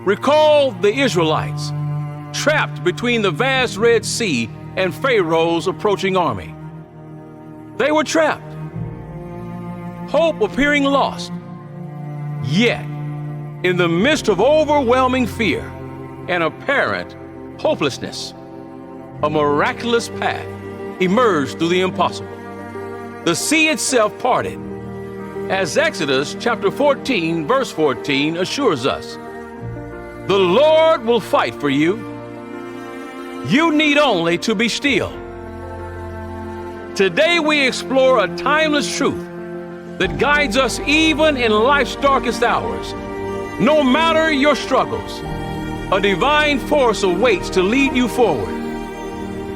Recall the Israelites, trapped between the vast Red Sea and Pharaoh's approaching army. They were trapped, hope appearing lost. Yet, in the midst of overwhelming fear and apparent hopelessness, a miraculous path emerged through the impossible. The sea itself parted, as Exodus chapter 14, verse 14 assures us. The Lord will fight for you. You need only to be still. Today we explore a timeless truth that guides us even in life's darkest hours. No matter your struggles, a divine force awaits to lead you forward.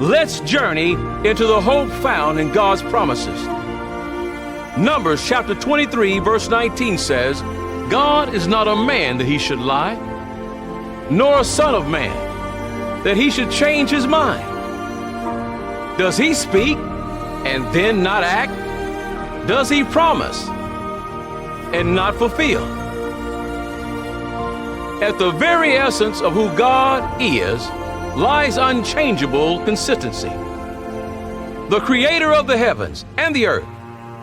Let's journey into the hope found in God's promises. Numbers chapter 23, verse 19 says, God is not a man that he should lie, nor a son of man that he should change his mind. Does he speak and then not act? Does he promise and not fulfill? At the very essence of who God is lies unchangeable consistency. The creator of the heavens and the earth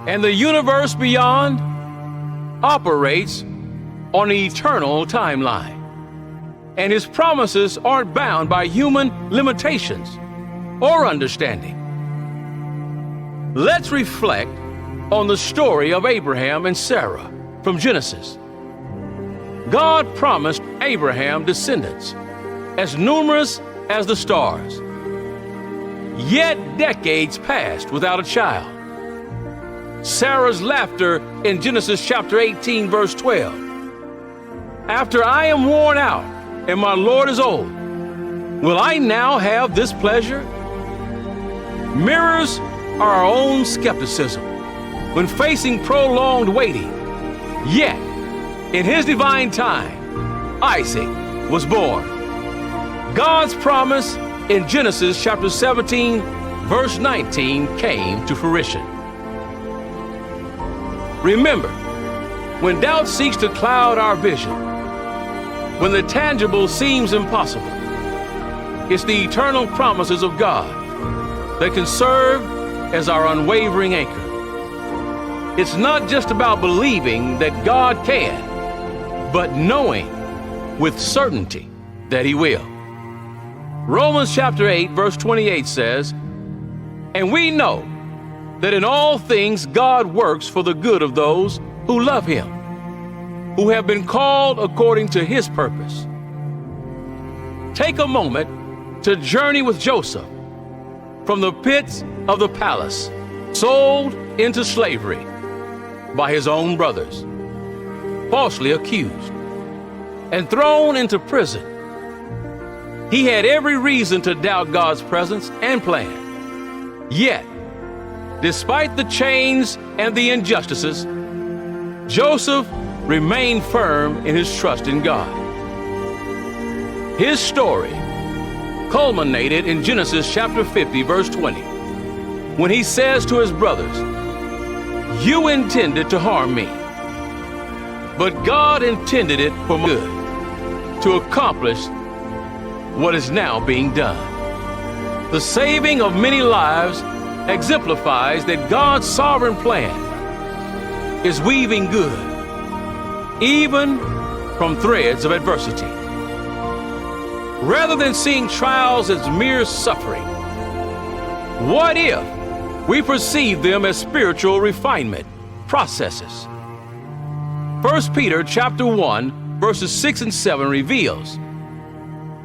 and the universe beyond operates on an eternal timeline, and his promises aren't bound by human limitations or understanding. Let's reflect on the story of Abraham and Sarah from Genesis. God promised Abraham descendants as numerous as the stars. Yet decades passed without a child. Sarah's laughter in Genesis chapter 18, verse 12. After I am worn out and my Lord is old, will I now have this pleasure? Mirrors our own skepticism when facing prolonged waiting. Yet, in his divine time, Isaac was born. God's promise in Genesis chapter 17, verse 19 came to fruition. Remember, when doubt seeks to cloud our vision, when the tangible seems impossible, it's the eternal promises of God that can serve as our unwavering anchor. It's not just about believing that God can, but knowing with certainty that he will. Romans chapter 8, verse 28 says, and we know that in all things God works for the good of those who love him, who have been called according to his purpose. Take a moment to journey with Joseph from the pits of the palace, sold into slavery by his own brothers, falsely accused, and thrown into prison. He had every reason to doubt God's presence and plan. Yet, despite the chains and the injustices, Joseph remained firm in his trust in God. His story culminated in Genesis chapter 50, verse 20, when he says to his brothers, you intended to harm me, but God intended it for my good, to accomplish what is now being done. The saving of many lives exemplifies that God's sovereign plan is weaving good, even from threads of adversity. Rather than seeing trials as mere suffering, what if we perceive them as spiritual refinement processes? 1 Peter chapter 1, verses 6 and 7 reveals,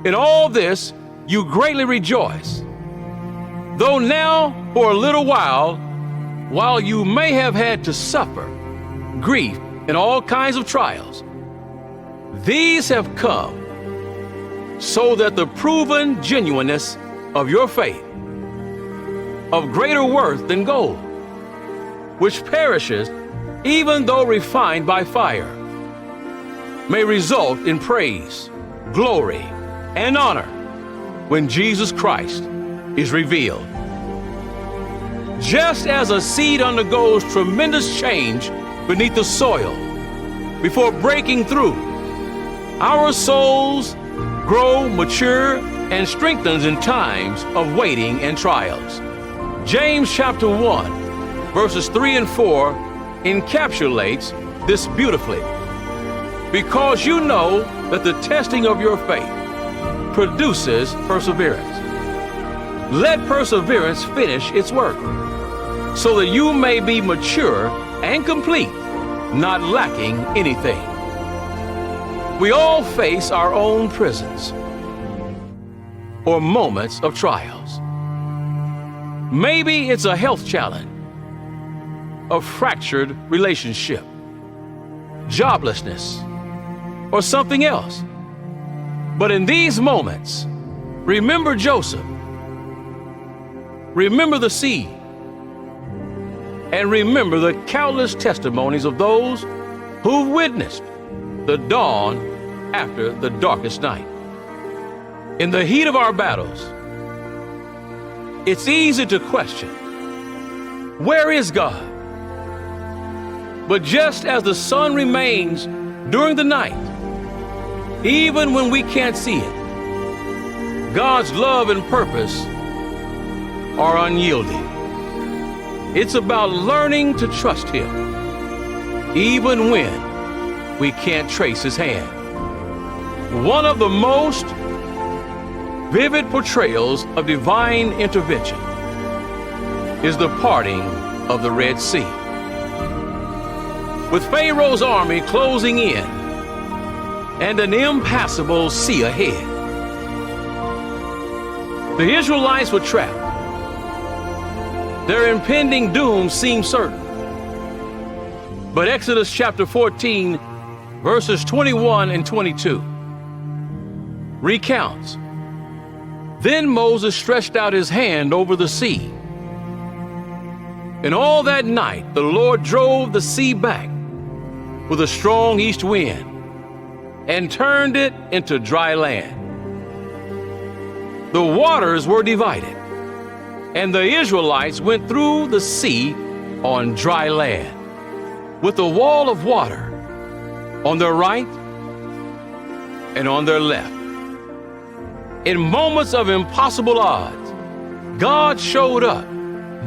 in all this you greatly rejoice, though now for a little while you may have had to suffer grief in all kinds of trials, these have come so that the proven genuineness of your faith, of greater worth than gold, which perishes even though refined by fire, may result in praise, glory, and honor when Jesus Christ is revealed. Just as a seed undergoes tremendous change beneath the soil before breaking through, Our souls grow, mature, and strengthens in times of waiting and trials. James chapter 1, verses 3 and 4 encapsulates this beautifully. Because you know that the testing of your faith produces perseverance. Let perseverance finish its work, so that you may be mature and complete, not lacking anything. We all face our own prisons or moments of trials. Maybe it's a health challenge, a fractured relationship, joblessness, or something else. But in these moments, remember Joseph, remember the sea, and remember the countless testimonies of those who've witnessed the dawn after the darkest night. In the heat of our battles, it's easy to question, where is God? But just as the sun remains during the night, even when we can't see it, God's love and purpose are unyielding. It's about learning to trust Him, even when we can't trace His hand. One of the most vivid portrayals of divine intervention is the parting of the Red Sea. With Pharaoh's army closing in and an impassable sea ahead, the Israelites were trapped. Their impending doom seemed certain. But Exodus chapter 14, verses 21 and 22 recounts, "Then Moses stretched out his hand over the sea. And all that night the Lord drove the sea back with a strong east wind and turned it into dry land. The waters were divided, and the Israelites went through the sea on dry land, with a wall of water on their right and on their left." In moments of impossible odds, God showed up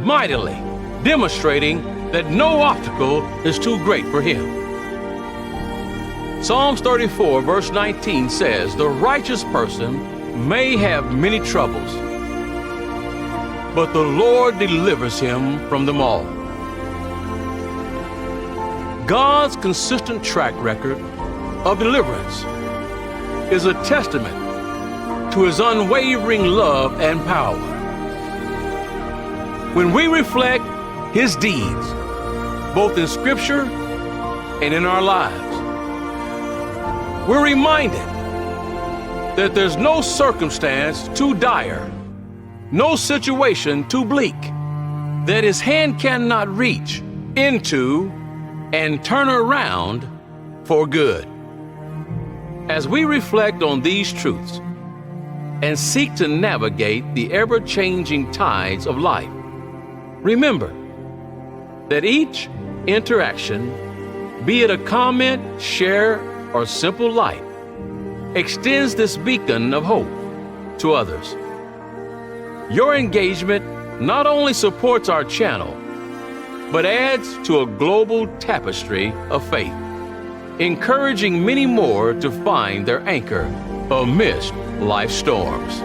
mightily, demonstrating that no obstacle is too great for Him. Psalms 34, verse 19 says, "The righteous person may have many troubles, but the Lord delivers him from them all." God's consistent track record of deliverance is a testament to His unwavering love and power. When we reflect His deeds, both in Scripture and in our lives, we're reminded that there's no circumstance too dire, no situation too bleak, that His hand cannot reach into and turn around for good. As we reflect on these truths and seek to navigate the ever-changing tides of life, remember that each interaction, be it a comment, share, or simple like, extends this beacon of hope to others. Your engagement not only supports our channel, but adds to a global tapestry of faith, encouraging many more to find their anchor amidst life's storms.